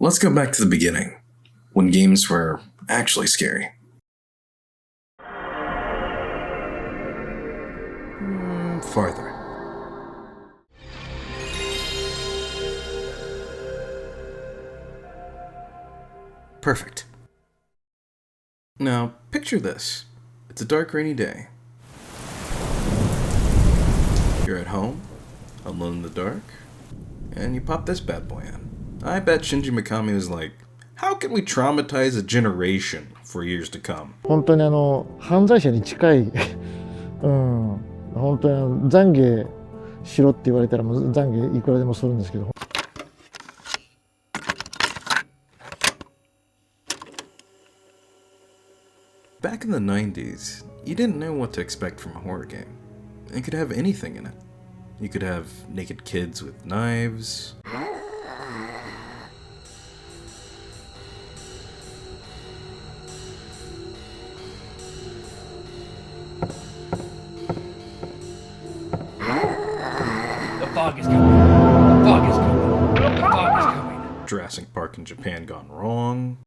Let's go back to the beginning, when games were actually scary. Farther. Perfect. Now, picture this. It's a dark, rainy day. You're at home, alone in the dark, and you pop this bad boy in. I bet Shinji Mikami was like, how can we traumatize a generation for years to come? 本当に犯罪者に近い本当に懺悔しろって言われたらもう懺悔いくらでもするんですけど。Back in the 90s, you didn't know what to expect from a horror game. It could have anything in it. You could have naked kids with knives. The fog is coming. The fog is coming. The fog is coming. Jurassic Park in Japan gone wrong.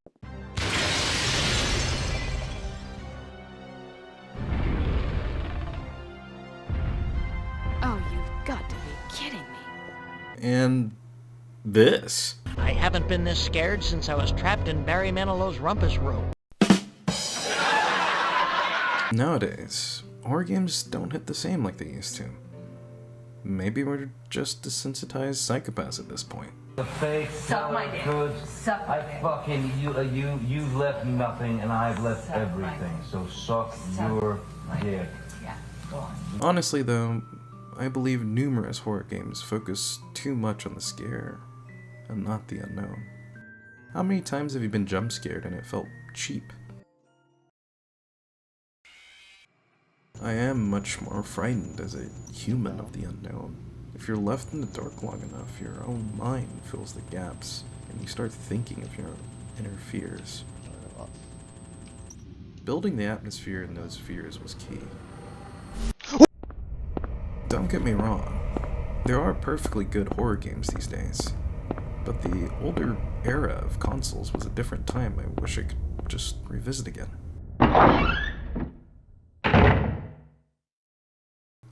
Oh, you've got to be kidding me. And this. I haven't been this scared since I was trapped in Barry Manilow's rumpus room. Nowadays, horror games don't hit the same like they used to. Maybe we're just desensitized psychopaths at this point. The fake Suck my dick. good. Suck my dick. I fucking you've left nothing and I've left Suck my everything. dick. So suck Suck your my dick. dick. Yeah, go on. Honestly though, I believe numerous horror games focus too much on the scare and not the unknown. How many times have you been jump scared and it felt cheap? I am much more frightened as a human of the unknown. If you're left in the dark long enough, your own mind fills the gaps, and you start thinking of your inner fears. Building the atmosphere in those fears was key. Don't get me wrong, there are perfectly good horror games these days, but the older era of consoles was a different time I wish I could just revisit again.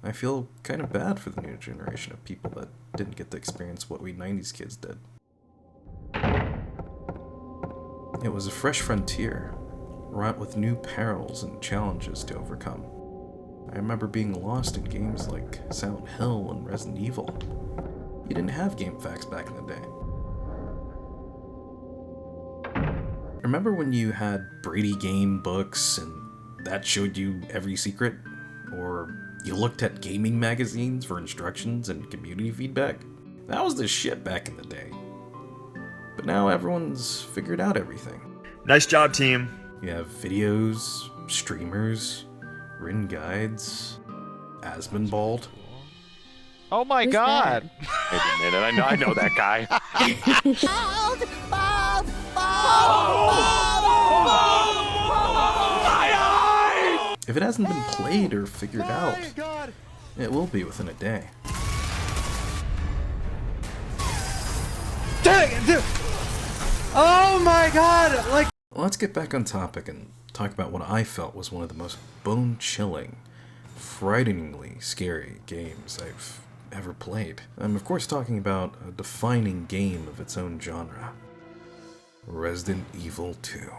I feel kind of bad for the new generation of people that didn't get to experience what we 90s kids did. It was a fresh frontier, wrought with new perils and challenges to overcome. I remember being lost in games like Silent Hill and Resident Evil. You didn't have GameFAQs back in the day. Remember when you had Brady game books and that showed you every secret? Or you looked at gaming magazines for instructions and community feedback? That was the shit back in the day. But now everyone's figured out everything. Nice job, team. You have videos, streamers, written guides, Asmonbald. Oh my Who's god! Wait a minute, I know that guy. If it hasn't been played or figured out, it will be within a day. Oh my god! Like, Let's get back on topic and talk about what I felt was one of the most bone-chilling, frighteningly scary games I've ever played. I'm of course talking about a defining game of its own genre. Resident Evil 2.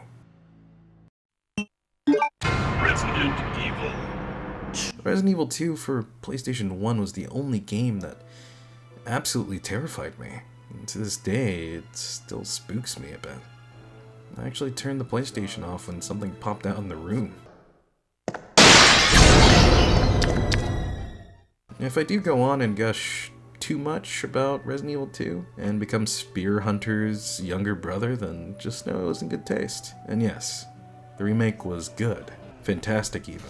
Resident Evil 2 for PlayStation 1 was the only game that absolutely terrified me. And to this day, it still spooks me a bit. I actually turned the PlayStation off when something popped out in the room. If I do go on and gush too much about Resident Evil 2 and become Spear Hunter's younger brother, then just know it was in good taste. And yes, the remake was good. Fantastic even.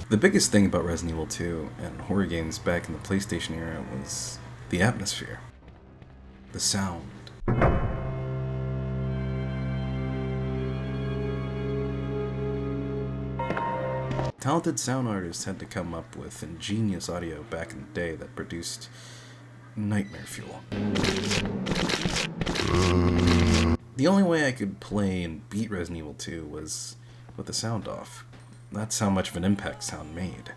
The biggest thing about Resident Evil 2 and horror games back in the PlayStation era was the atmosphere, the sound, Talented sound artists had to come up with ingenious audio back in the day that produced nightmare fuel. The only way I could play and beat Resident Evil 2 was with the sound off. That's how much of an impact sound made.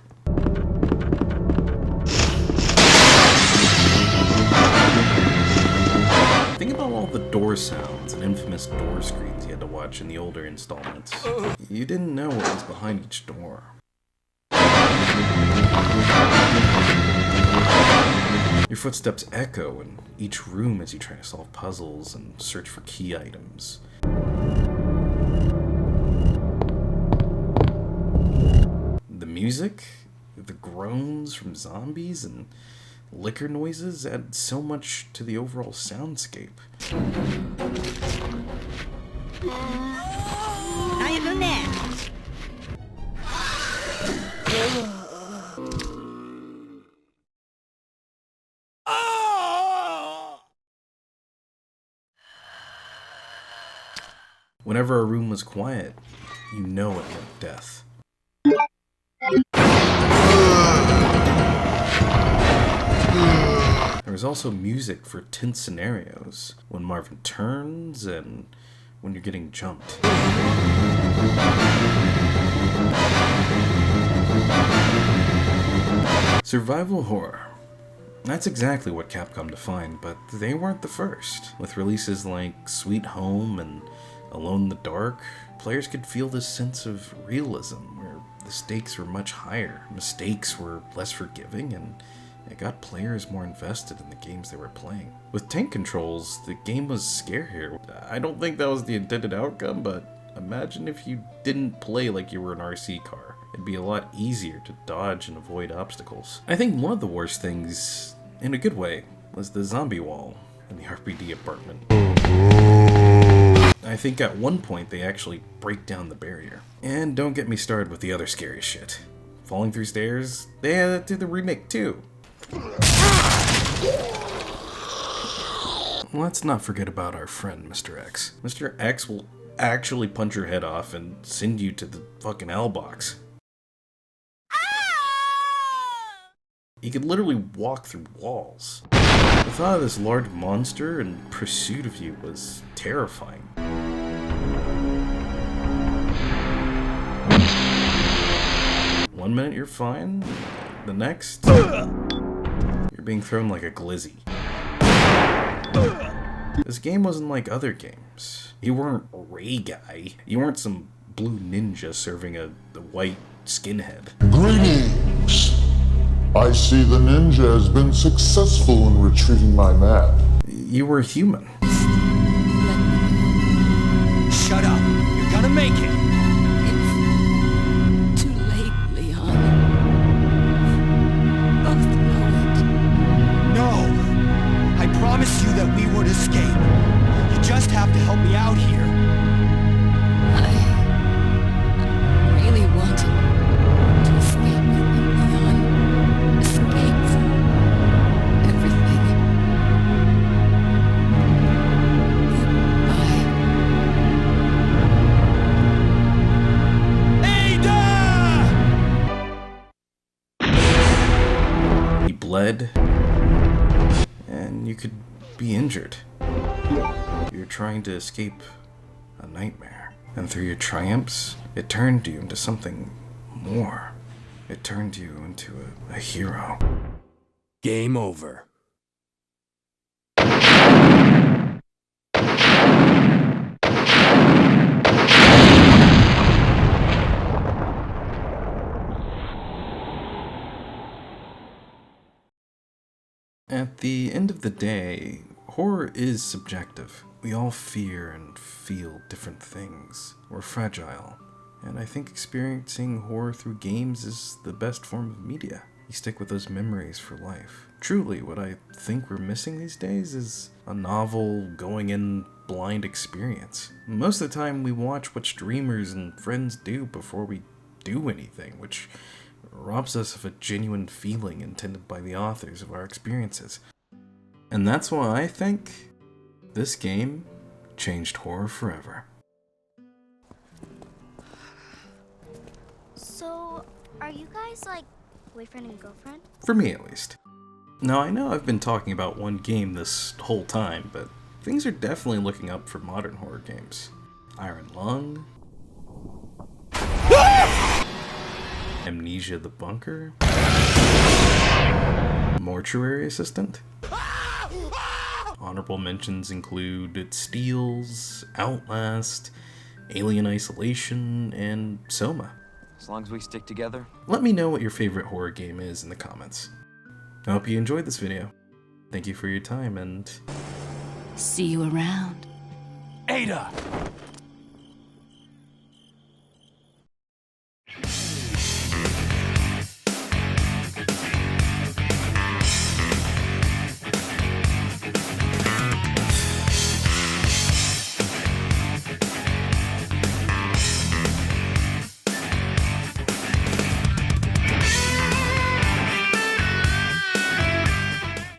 Think about all the door sounds and infamous door screens you had to watch in the older installments. You didn't know what was behind each door. Your footsteps echo in each room as you try to solve puzzles and search for key items. The music, the groans from zombies, and liquor noises add so much to the overall soundscape. How you doing there? Whenever a room was quiet, you know it meant death. There was also music for tense scenarios, when Marvin turns and when you're getting jumped. Survival horror. That's exactly what Capcom defined, but they weren't the first. With releases like Sweet Home and Alone in the Dark, players could feel this sense of realism, where the stakes were much higher, mistakes were less forgiving, and it got players more invested in the games they were playing. With tank controls, the game was scarier. I don't think that was the intended outcome, but imagine if you didn't play like you were an RC car. It'd be a lot easier to dodge and avoid obstacles. I think one of the worst things, in a good way, was the zombie wall in the RPD apartment. I think at one point they actually break down the barrier. And don't get me started with the other scary shit. Falling through stairs, they had that to the remake too. Let's not forget about our friend Mr. X. Mr. X will actually punch your head off and send you to the fucking L box. He could literally walk through walls. The thought of this large monster in pursuit of you was terrifying. One minute you're fine, the next, you're being thrown like a glizzy. This game wasn't like other games. You weren't a Ray guy. You weren't some blue ninja serving a white skinhead. Greetings! I see the ninja has been successful in retrieving my map. You were human. Shut up. You're gonna make it. It's too late, Leon. Both know it. No. I promised you that we would escape. You just have to help me out here. I really wanted to escape with you, Leon. Escape from everything. Ada! He bled, and you could be injured. You're trying to escape a nightmare. And through your triumphs, it turned you into something more. It turned you into a hero. Game over. At the end of the day, horror is subjective. We all fear and feel different things. We're fragile. And I think experiencing horror through games is the best form of media. You stick with those memories for life. Truly, what I think we're missing these days is a novel, going-in blind experience. Most of the time, we watch what streamers and friends do before we do anything, which robs us of a genuine feeling intended by the authors of our experiences. And that's why I think this game changed horror forever. So, Are you guys like boyfriend and girlfriend? For me, at least. Now, I know I've been talking about one game this whole time, but things are definitely looking up for modern horror games. Iron Lung, Amnesia the Bunker, Mortuary Assistant. Honorable mentions include Steels, Outlast, Alien Isolation, and Soma. As long as we stick together. Let me know what your favorite horror game is in the comments. I hope you enjoyed this video. Thank you for your time, and See you around. Ada!